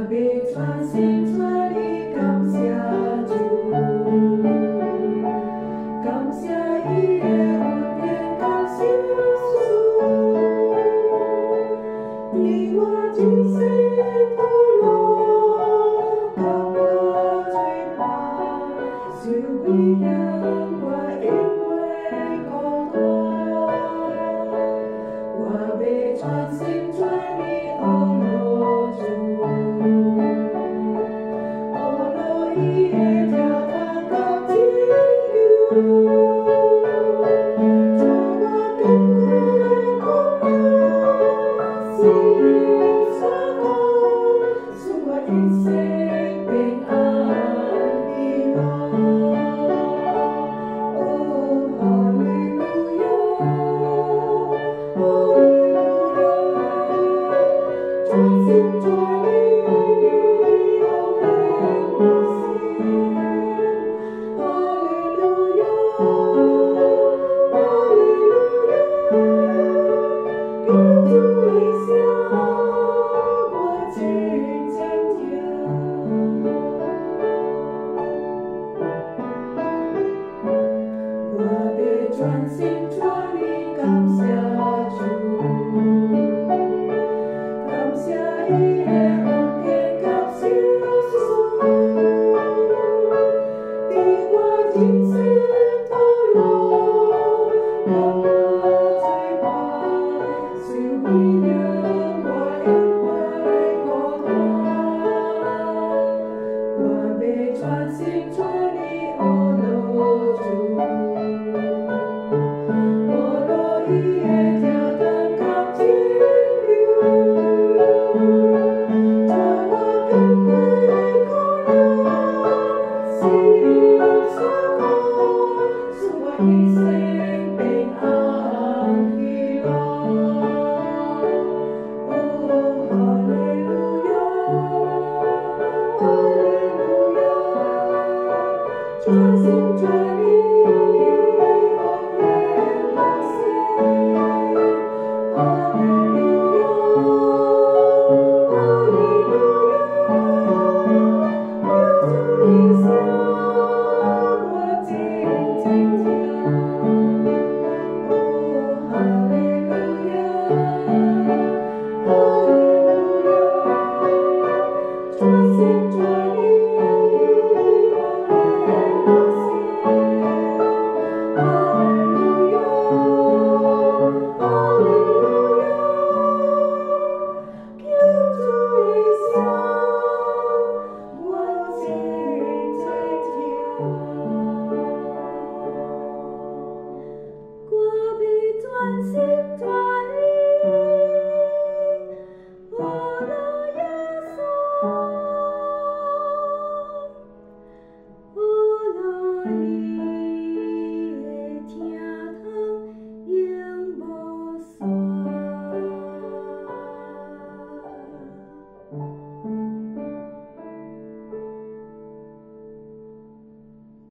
被传心传里感谢主，感谢伊的恩典，感谢主，你我今生不落，感我最怕，受归向我因为孤单，我被传心传里哦落主。伊的条通到天涯，带我经过苦难，死里山高，使我一生平安喜乐。哦，哈利路亚，哈利路亚，专心专意，永远不息。专心专意感谢主，感谢伊的恩典，感谢主，你我今生不落，感我最怕，受归向我因为孤单，我被专心专意哦落主。一生平安喜乐，哦，哈利路亚，哈利路亚，专心专意，永远不息，哈利路亚，哈利路亚，有主的香，我紧紧听。哈利路亚，哈利路亚，专心。